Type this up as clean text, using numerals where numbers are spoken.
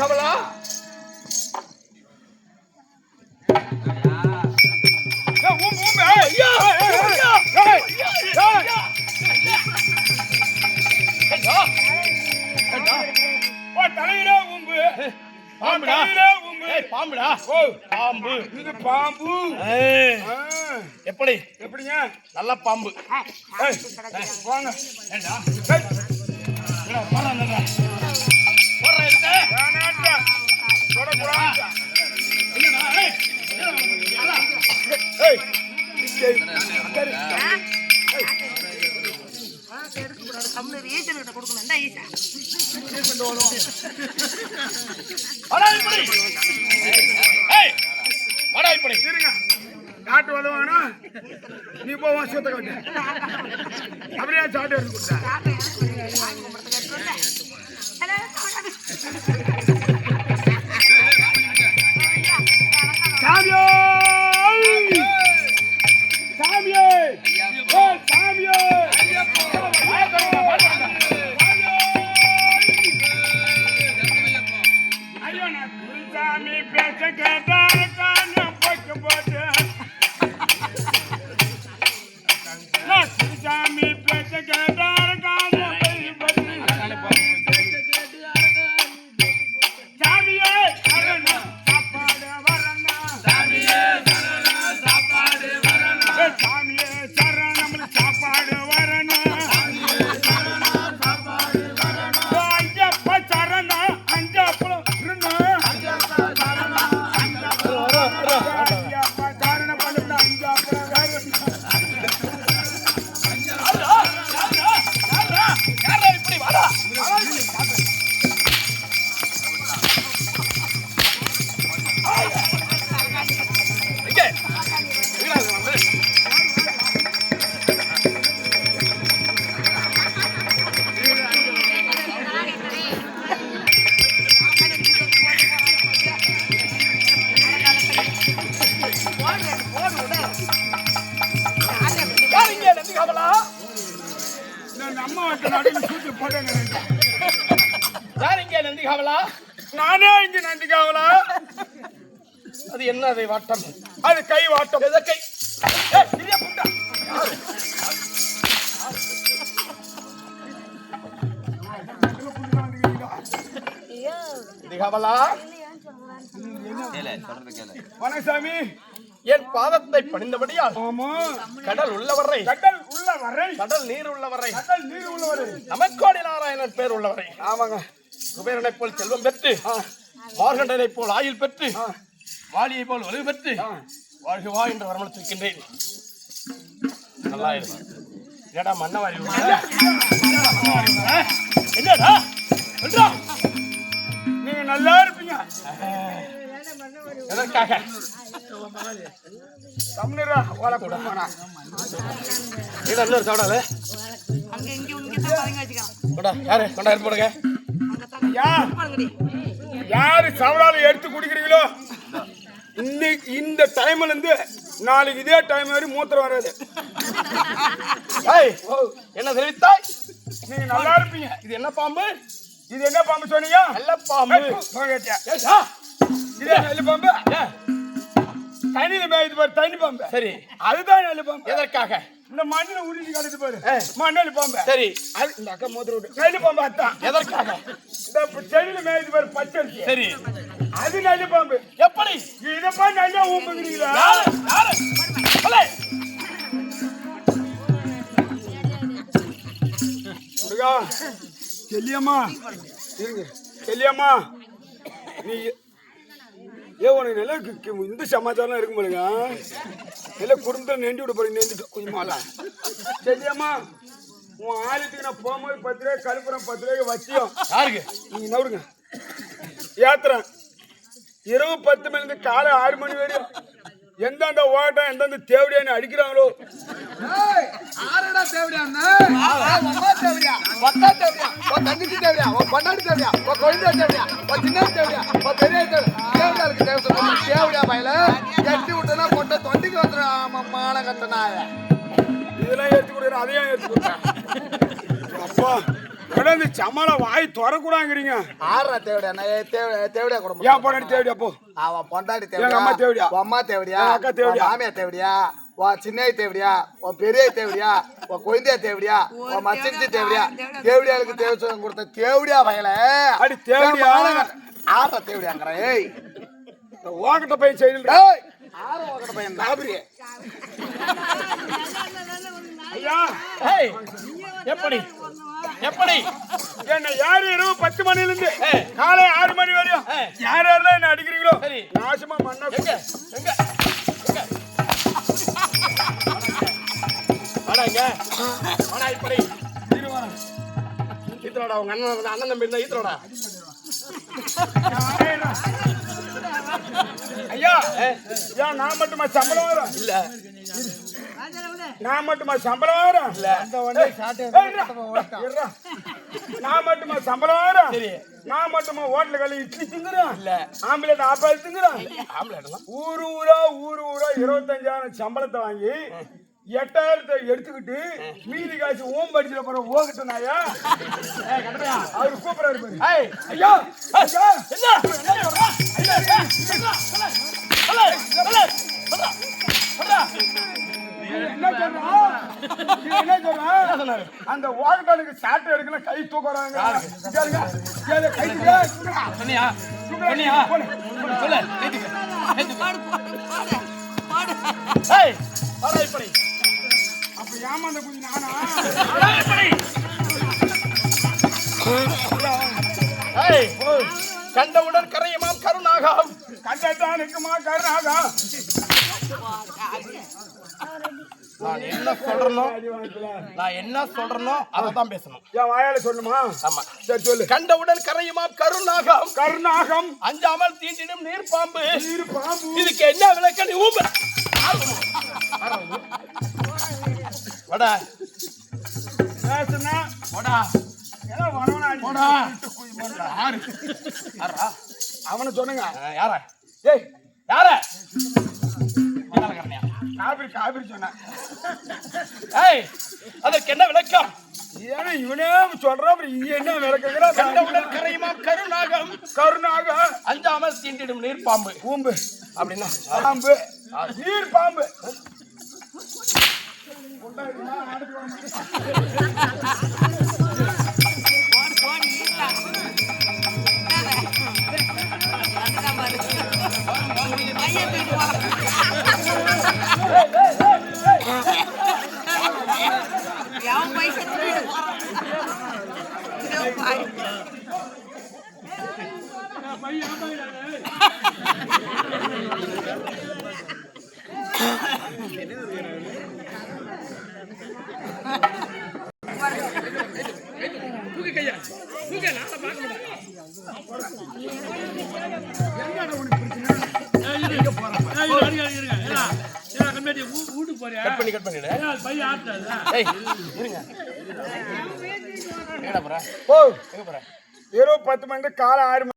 கவலா தலையில உம்பு பாம்புடா பாம்பு இது பாம்பு எப்படிங்க நல்ல பாம்பு வாங்க நாட்டு வளவானா நீ போவா சுத்த காட்டு அப்படியே சாட்டு எடுத்து கொடுத்தா சாமியோ சாமியோ சாமியோ ஐயோ நான் சாமி பேச கேட்டா போட்டு போட்டு சாமி பேச கேட்டா சாமியே சரணம் சாப்பாடு வரணும் சாமியே சரணம் சாப்பாடு வரணும் சாமியே சரணம் சாப்பாடு வரணும் அஞ்சப்ப சரணம் அஞ்சப்ப சரணம் பண்ணுறது நானே இங்க நந்திக்காவலா அது என்ன அதை வாட்டம் அது கை வாட்டம் கை வணசாமி என் பாதத்தை பணிந்தபடியால் கடல் உள்ளவரை கடல் நீர் உள்ளவரை நமக்கோடி நாராயணன் பேர் உள்ளவரை ஆமாங்க குபேரனை போல் செல்வம் பெற்று மார்கண்டனை போல் ஆயுள் பெற்று வாலியை போல் வலு பெற்று வாழ்க வா என்று வரமளித்திருக்கின்றேன். நல்லா என்னடா மன்னவாரி என்னடா நீங்க நல்லா இருப்பீங்க. எதற்காக தமிழரா வாழ கூட இன்னொரு சாப்பிடாது யாரு கொண்டா போடுங்க. யாரு சவடால எடுத்து குடிக்கிறீங்களோ இன்னைக்கு இந்த டைம்ல இருந்து நாளைக்கு இதே டைம் வரை மூத்திரம் வராது. என்ன தெரிவித்தாய்? நீங்க நல்லா இருப்பீங்க. இது என்ன பாம்பு? இது என்ன பாம்பு சொன்னீங்க? நல்ல பாம்பு. இதே நல்ல பாம்பு தண்ணியில மேய்து பாரு. தண்ணி பாம்பு சரி, அதுதான் நல்ல பாம்பு. எதற்காக? இந்த மண்ணில உருட்டி கலந்து பாரு மண்ணல் பாம்பு. சரி, அது இந்த அக்கா மோதிர விட்டு நல்ல பாம்பு. அதான் எதற்காக? இந்த செடியில மேய்து பாரு பச்சை. சரி, அது நல்ல பாம்பு. எப்படி இதப்பா நல்லா ஊம்புகிறீங்களா? செல்லியம்மா இருங்க. செல்லியம்மா நீ உனக்கு நல்லா இந்த சமாச்சாரம் இருக்கும் பாருங்க. எல்லாம் குடும்பத்தில் நெண்டி விட போறீங்க. நெண்டிட்டு கொஞ்சமால செல்லியம்மா உன் ஆளுக்கு நான் போகும்போது 10 ரூபாய் கழுப்புறேன். 10 ரூபாய்க்கு வச்சியும் யாருக்கு நீங்க நவுடுங்க ஏத்துறேன். இரவு 10 மணிலேருந்து காலை 6 மணி வரையும் எந்தெந்த ஓட்டம் எந்தெந்த தேவடியான்னு அடிக்கிறாங்களோ. தங்கச்சி தேவையா, பொண்டாடி தேவையா, குழந்தை தேவையா, சின்ன தேவையா, பெரிய தேவையா இருக்கு. தேவையா பயில கட்டி விட்டனா கொட்ட தொண்டிக்கு வந்துடும். மான கட்டனா இதெல்லாம் எடுத்து கொடுக்குறேன். அதையும் எடுத்து கொடுக்குறேன். அப்பா இந்த சமாள வாய் திறக்கூடாங்கிறீங்க. ஆறா தேவடியா நான் தேவடியா குடும்பம் ஏன் பொண்டாட்டி தேவடியா போ. அவன் பொண்டாட்டி எங்க தேவடியா அம்மா தேவடியா, உன் அம்மா தேவடியா என் அக்கா தேவடியா, உன் மாமியா தேவடியா உன் சின்ன தேவடியா உன் பெரிய தேவடியா உன் கொய்ந்தியா தேவடியா உன் மச்சிஞ்சி தேவடியா தேவடியாளுக்கு தேவ கொடுத்த தேவடியா வயல அடி தேவடியா ஆறா தேவடியாங்கிற ஏய் ஓகட்ட போய் செய்யல. ஆறு ஓகட்ட பையன் காபிரி ஐயா ஏய், எப்படி எப்படி என்ன யாரு இரவு 10 மணில இருந்து காலை 6 மணி வரையும் யார் யாரெல்லாம் என்ன அடிக்கிறீங்களோ சரி. நாசமா மண்ணா எங்க எங்க எங்க வாடா இங்க வாடா இப்படி ஈத்தலடா உங்க அண்ணன் தம்பி இருந்தா ஈத்தலடா ஐயா ஏன் நான் மட்டுமா சம்பளம் வரும்? இல்ல நான் மட்டுமா சம்பளம் வரும்? இல்ல நான் மட்டுமா சம்பளம் வரும்? சரி. நான் மட்டுமா ஹோட்டல் கழி இட்லி திங்குறேன்? இல்ல ஆம்பளை ஆப்பாள் திங்குறேன்? ஆம்பளை ஊரு ஊரா 25,000 சம்பளத்தை வாங்கி 8,000 எடுத்துக்கிட்டு மீதி காசு ஓம் படிச்சுல போற ஓகிட்ட நாயா அவரு கூப்பிடாரு பாரு. ஏய் ஐயா ஐயா என்ன என்ன சொல்றா? அந்த ஓகட்டானுக்கு சாட்டை எடுக்கணும் கை தூக்குறாங்க. கேளுங்க கை சொன்னியா சொன்னியா சொல்லு ஏய் வாடா இப்படி அப்ப ஏமாந்த குஞ்சு நானா? வாடா இப்படி ஏய் கண்டவுடன் கரையுமாம் கருணாகம் கண்டத்தான் இருக்குமா கருணாகா? நான் என்ன சொல்றேனோ அதான் பேசணும். என் வாயால சொல்லுமா? ஆமா சரி சொல்லு. கண்டவுடன் கரையுமாம் கருணாகம் கருணாகம் அஞ்சாமல் தீண்டிடும் நீர் பாம்பு நீர் பாம்பு. இதுக்கு என்ன விளக்க நீ ஊம்பு வாடா பேசுனா வாடா ஏதோ வரவனா போடா யாரு யாரா அவனை சொன்னுங்க. யாரா ஏய் யார மகாலகரணியா காபிரி சொன்னேன். ஏய் அதற்கு என்ன விளக்கம்? ஏன்னா இவனே சொல்றான், அப்புறம் இது என்ன விளக்குங்கிற? கண்டவுடன் கரையுமாம் கருணாகம் கருணாக அஞ்சாமல் தீண்டிடும் நீர் பாம்பு ஊம்பு அப்படின்னா பாம்பு நீர் பாம்பு. தூக்கி கையா தூக்கி நாளை பார்க்க மாட்டேன். கட் பண்ணிடு. ஏய் இருங்க எங்கடா போற? ஓ எங்க போற? இரவு 10 மணி காலை 6 மணி